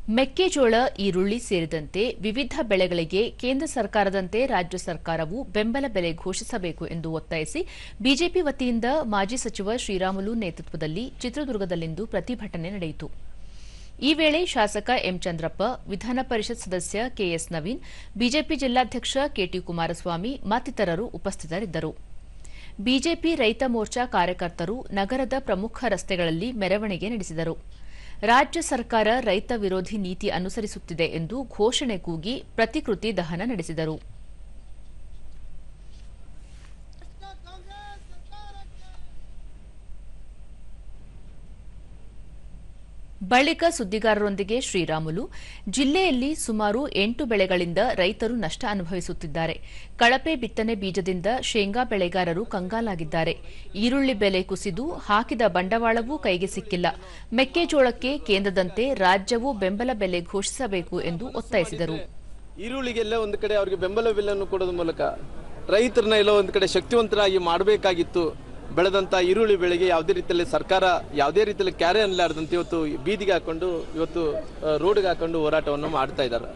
ಮೆಕ್ಕೆಜೋಳ, ಈರುಳ್ಳಿ ಸೇರಿದಂತೆ ವಿವಿಧ ಬೆಳೆಗಳಿಗೆ ಕೇಂದ್ರ ಸರ್ಕಾರದಂತೆ ರಾಜ್ಯ ಸರ್ಕಾರವು ಬೆಂಬಲ ಬೆಲೆ ಘೋಷಿಸಬೇಕು ಎಂದು ಒತ್ತಾಯಿಸಿ ಬಿಜೆಪಿ ವತಿಯಿಂದ ಮಾಜಿ ಸಚಿವ ಶ್ರೀರಾಮುಲು ನೇತೃತ್ವದಲ್ಲಿ ಚಿತ್ರದುರ್ಗದಲ್ಲಿಂದು ಪ್ರತಿಭಟನೆ ನಡೆಯಿತು. ಈ ವೇಳೆ ಶಾಸಕ ಎಂ. ಚಂದ್ರಪ್ಪ, ವಿಧಾನ ಪರಿಷತ್ ಸದಸ್ಯ ಕೆಎಸ್ ನವೀನ್, ಬಿಜೆಪಿ ಜಿಲ್ಲಾಧ್ಯಕ್ಷ ಕೆಟಿ ಕುಮಾರಸ್ವಾಮಿ ಮತ್ತಿತರರು ಉಪಸ್ಥಿತರಿದ್ದರು. ಬಿಜೆಪಿ ರೈತ ಮೋರ್ಚಾ ಕಾರ್ಯಕರ್ತರು ನಗರದ ಪ್ರಮುಖ ರಸ್ತೆಗಳಲ್ಲಿ ಮೆರವಣಿಗೆ ನಡೆಸಿದರು. ರಾಜ್ಯ ಸರ್ಕಾರ ರೈತ ವಿರೋಧಿ ನೀತಿ ಅನುಸರಿಸುತ್ತಿದೆ ಎಂದು ಘೋಷಣೆ ಕೂಗಿ ಪ್ರತಿಕೃತಿ ದಹನ ನಡೆಸಿದರು. ಬಳಿಕ ಸುದ್ದಿಗಾರರೊಂದಿಗೆ ಶ್ರೀರಾಮುಲು, ಜಿಲ್ಲೆಯಲ್ಲಿ ಸುಮಾರು 8 ಬೆಳೆಗಳಿಂದ ರೈತರು ನಷ್ಟ ಅನುಭವಿಸುತ್ತಿದ್ದಾರೆ. ಕಳಪೆ ಬಿತ್ತನೆ ಬೀಜದಿಂದ ಶೇಂಗಾ ಬೆಳೆಗಾರರು ಕಂಗಾಲಾಗಿದ್ದಾರೆ. ಈರುಳ್ಳಿ ಬೆಲೆ ಕುಸಿದು ಹಾಕಿದ ಬಂಡವಾಳವೂ ಕೈಗೆ ಸಿಕ್ಕಿಲ್ಲ. ಮೆಕ್ಕೆಜೋಳಕ್ಕೆ ಕೇಂದ್ರದಂತೆ ರಾಜ್ಯವು ಬೆಂಬಲ ಬೆಲೆ ಘೋಷಿಸಬೇಕು ಎಂದು ಒತ್ತಾಯಿಸಿದರು. ಈರುಳ್ಳಿಗೆಲ್ಲ ಒಂದು ಕಡೆ ಅವರಿಗೆ ಬೆಂಬಲ ಬೆಲೆಯನ್ನು ಕೊಡೋದ್ರ ಮೂಲಕ ರೈತರನ್ನ ಎಲ್ಲ ಒಂದು ಕಡೆ ಶಕ್ತಿವಂತರಾಗಿ ಮಾಡಬೇಕಾಗಿತ್ತು. ಬೆಳೆದಂತ ಈರುಳ್ಳಿ ಬೆಳೆಗೆ ಯಾವುದೇ ರೀತಿಯಲ್ಲಿ ಸರ್ಕಾರ ಯಾವುದೇ ರೀತಿಯಲ್ಲಿ ಕ್ಯಾರೆ ಅನ್ನಲಾರದಂತೆ ಇವತ್ತು ಬೀದಿಗೆ ಹಾಕೊಂಡು ಇವತ್ತು ರೋಡ್ಗೆ ಹಾಕೊಂಡು ಹೋರಾಟವನ್ನು ಮಾಡ್ತಾ ಇದ್ದಾರೆ.